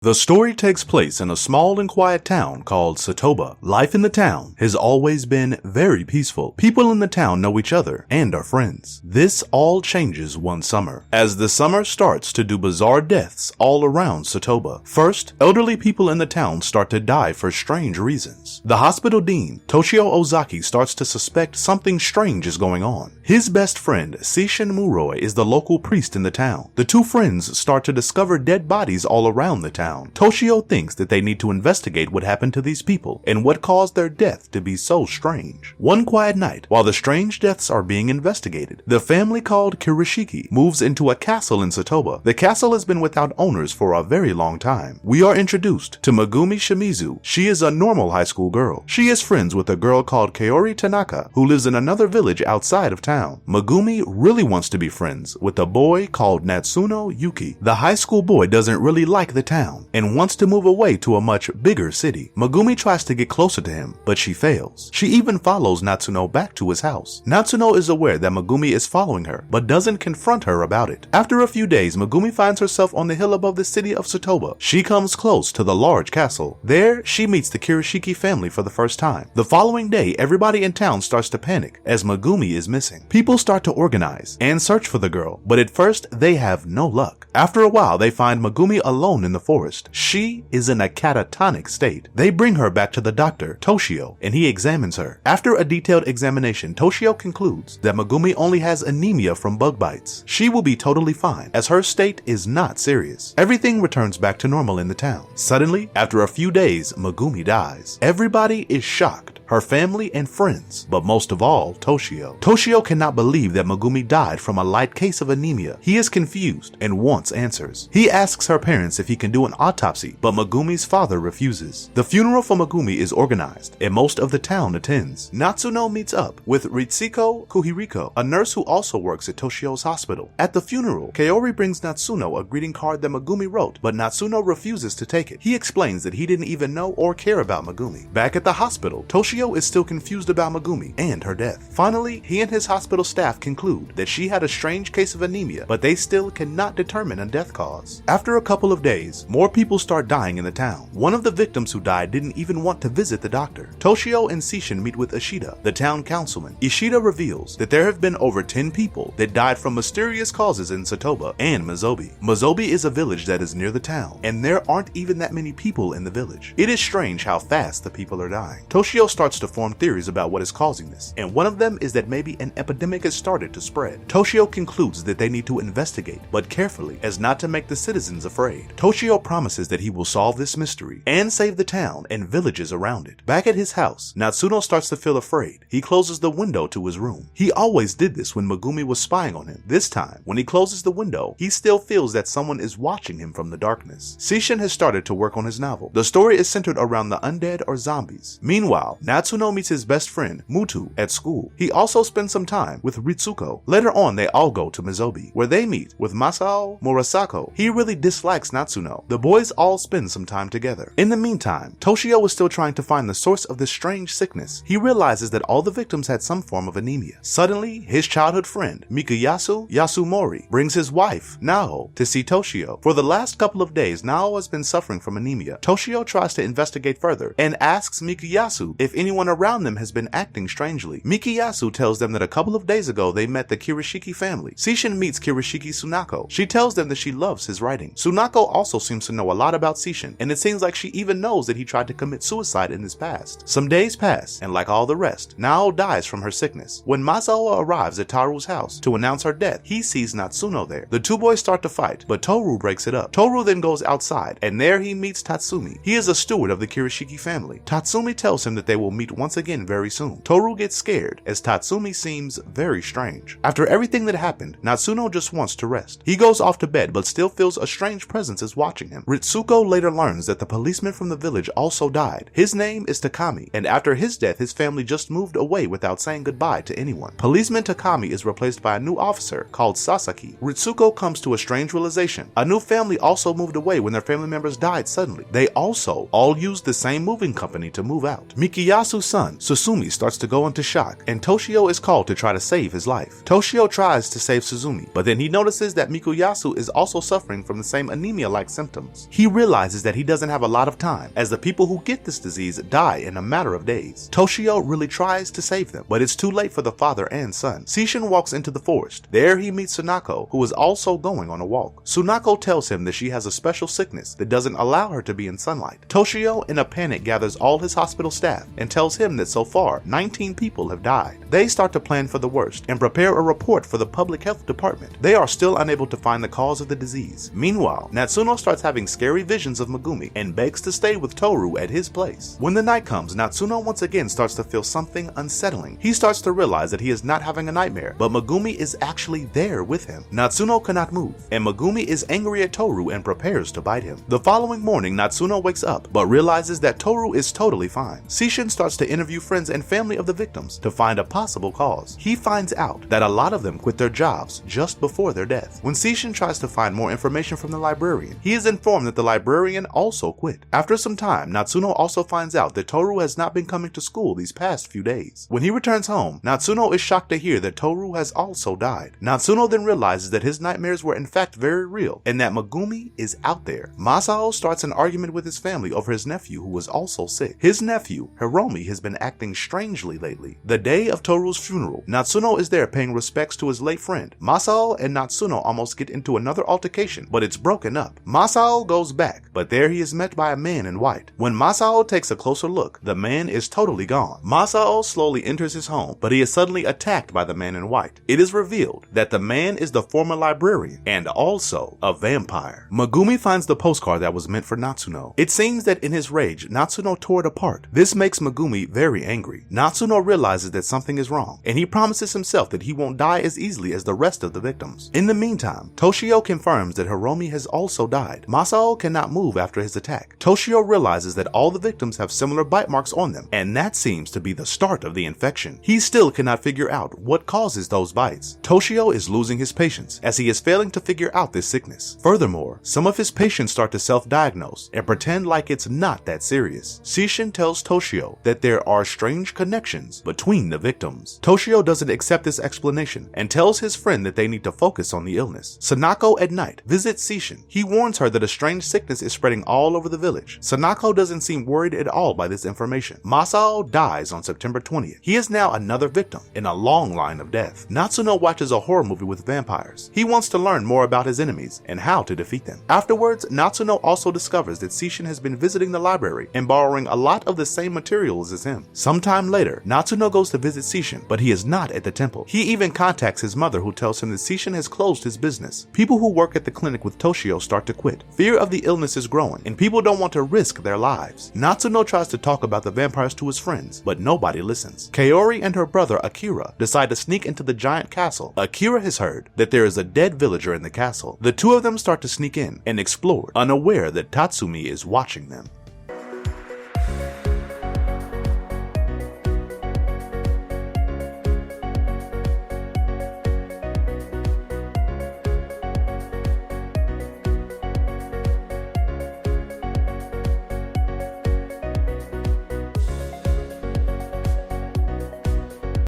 The story takes place in a small and quiet town called Satoba. Life in the town has always been very peaceful. People in the town know each other and are friends. This all changes one summer, as the summer starts to do bizarre deaths all around Satoba. First, elderly people in the town start to die for strange reasons. The hospital dean, Toshio Ozaki, starts to suspect something strange is going on. His best friend, Seishin Muroi, is the local priest in the town. The two friends start to discover dead bodies all around the town. Toshio thinks that they need to investigate what happened to these people and what caused their death to be so strange. One quiet night, while the strange deaths are being investigated, the family called Kirishiki moves into a castle in Satoba. The castle has been without owners for a very long time. We are introduced to Megumi Shimizu. She is a normal high school girl. She is friends with a girl called Kaori Tanaka, who lives in another village outside of town. Megumi really wants to be friends with a boy called Natsuno Yuki. The high school boy doesn't really like the town and wants to move away to a much bigger city. Megumi tries to get closer to him, but she fails. She even follows Natsuno back to his house. Natsuno is aware that Megumi is following her, but doesn't confront her about it. After a few days, Megumi finds herself on the hill above the city of Satoba. She comes close to the large castle. There, she meets the Kirishiki family for the first time. The following day, everybody in town starts to panic as Megumi is missing. People start to organize and search for the girl, but at first, they have no luck. After a while, they find Megumi alone in the forest. She is in a catatonic state. They bring her back to the doctor, Toshio, and he examines her. After a detailed examination, Toshio concludes that Megumi only has anemia from bug bites. She will be totally fine, as her state is not serious. Everything returns back to normal in the town. Suddenly, after a few days, Megumi dies. Everybody is shocked. Her family and friends, but most of all, Toshio. Toshio cannot believe that Megumi died from a light case of anemia. He is confused and wants answers. He asks her parents if he can do an autopsy, but Megumi's father refuses. The funeral for Megumi is organized, and most of the town attends. Natsuno meets up with Ritsuko Kuhiriko, a nurse who also works at Toshio's hospital. At the funeral, Kaori brings Natsuno a greeting card that Megumi wrote, but Natsuno refuses to take it. He explains that he didn't even know or care about Megumi. Back at the hospital, Toshio is still confused about Megumi and her death. Finally, he and his hospital staff conclude that she had a strange case of anemia, but they still cannot determine a death cause. After a couple of days, more people start dying in the town. One of the victims who died didn't even want to visit the doctor. Toshio and Seishin meet with Ishida, the town councilman. Ishida reveals that there have been over 10 people that died from mysterious causes in Satoba and Mizobi. Mizobi is a village that is near the town, and there aren't even that many people in the village. It is strange how fast the people are dying. Toshio starts to form theories about what is causing this, and one of them is that maybe an epidemic has started to spread. Toshio concludes that they need to investigate, but carefully, as not to make the citizens afraid. Toshio promises that he will solve this mystery and save the town and villages around it. Back at his house, Natsuno starts to feel afraid. He closes the window to his room. He always did this when Megumi was spying on him. This time, when he closes the window, he still feels that someone is watching him from the darkness. Seishin has started to work on his novel. The story is centered around the undead or zombies. Meanwhile, Natsuno meets his best friend, Mutu, at school. He also spends some time with Ritsuko. Later on, they all go to Mizobi, where they meet with Masao Murasako. He really dislikes Natsuno. The boys all spend some time together. In the meantime, Toshio is still trying to find the source of this strange sickness. He realizes that all the victims had some form of anemia. Suddenly, his childhood friend, Mikuyasu Yasumori, brings his wife, Nao, to see Toshio. For the last couple of days, Nao has been suffering from anemia. Toshio tries to investigate further and asks Mikuyasu if anyone around them has been acting strangely. Mikuyasu tells them that a couple of days ago they met the Kirishiki family. Seishin meets Kirishiki Sunako. She tells them that she loves his writing. Sunako also seems to know a lot about Seishin, and it seems like she even knows that he tried to commit suicide in his past. Some days pass, and like all the rest, Nao dies from her sickness. When Masao arrives at Taru's house to announce her death, he sees Natsuno there. The two boys start to fight, but Toru breaks it up. Toru then goes outside, and there he meets Tatsumi. He is a steward of the Kirishiki family. Tatsumi tells him that they will meet once again very soon. Toru gets scared as Tatsumi seems very strange. After everything that happened, Natsuno just wants to rest. He goes off to bed but still feels a strange presence is watching him. Ritsuko later learns that the policeman from the village also died. His name is Takami, and after his death his family just moved away without saying goodbye to anyone. Policeman Takami is replaced by a new officer called Sasaki. Ritsuko comes to a strange realization. A new family also moved away when their family members died suddenly. They also all used the same moving company to move out. Mikiyasu's son, Susumi, starts to go into shock, and Toshio is called to try try to save his life. Toshio tries to save Suzumi, but then he notices that Mikuyasu is also suffering from the same anemia-like symptoms. He realizes that he doesn't have a lot of time, as the people who get this disease die in a matter of days. Toshio really tries to save them, but it's too late for the father and son. Seishin walks into the forest. There he meets Tsunako, who is also going on a walk. Tsunako tells him that she has a special sickness that doesn't allow her to be in sunlight. Toshio, in a panic, gathers all his hospital staff and tells him that so far 19 people have died. They start to plan for the worst and prepare a report for the public health department. They are still unable to find the cause of the disease. Meanwhile, Natsuno starts having scary visions of Megumi and begs to stay with Toru at his place. When the night comes, Natsuno once again starts to feel something unsettling. He starts to realize that he is not having a nightmare, but Megumi is actually there with him. Natsuno cannot move, and Megumi is angry at Toru and prepares to bite him. The following morning, Natsuno wakes up, but realizes that Toru is totally fine. Seishin starts to interview friends and family of the victims to find a possible cause. He finds out that a lot of them quit their jobs just before their death. When Seishin tries to find more information from the librarian, he is informed that the librarian also quit. After some time, Natsuno also finds out that Toru has not been coming to school these past few days. When he returns home, Natsuno is shocked to hear that Toru has also died. Natsuno then realizes that his nightmares were in fact very real and that Megumi is out there. Masao starts an argument with his family over his nephew, who was also sick. His nephew, Hiromi, has been acting strangely lately. The day of Toru's funeral, Natsuno is there paying respects to his late friend. Masao and Natsuno almost get into another altercation, but it's broken up. Masao goes back, but there he is met by a man in white. When Masao takes a closer look, the man is totally gone. Masao slowly enters his home, but he is suddenly attacked by the man in white. It is revealed that the man is the former librarian and also a vampire. Megumi finds the postcard that was meant for Natsuno. It seems that in his rage, Natsuno tore it apart. This makes Megumi very angry. Natsuno realizes that something is wrong, and he promises himself that he won't die as easily as the rest of the victims. In the meantime, Toshio confirms that Hiromi has also died. Masao cannot move after his attack. Toshio realizes that all the victims have similar bite marks on them, and that seems to be the start of the infection. He still cannot figure out what causes those bites. Toshio is losing his patience as he is failing to figure out this sickness. Furthermore, some of his patients start to self-diagnose and pretend like it's not that serious. Seishin tells Toshio that there are strange connections between the victims. Toshio doesn't accept this explanation and tells his friend that they need to focus on the illness. Sanako at night visits Seishin. He warns her that a strange sickness is spreading all over the village. Sanako doesn't seem worried at all by this information. Masao dies on September 20th. He is now another victim in a long line of death. Natsuno watches a horror movie with vampires. He wants to learn more about his enemies and how to defeat them. Afterwards, Natsuno also discovers that Seishin has been visiting the library and borrowing a lot of the same materials as him. Sometime later, Natsuno goes to visit Seishin, but he is not at the temple. He even contacts his mother, who tells him that Seishin has closed his business. People who work at the clinic with Toshio start to quit. Fear of the illness is growing, and people don't want to risk their lives. Natsuno tries to talk about the vampires to his friends, but nobody listens. Kaori and her brother Akira decide to sneak into the giant castle. Akira has heard that there is a dead villager in the castle. The two of them start to sneak in and explore, unaware that Tatsumi is watching them.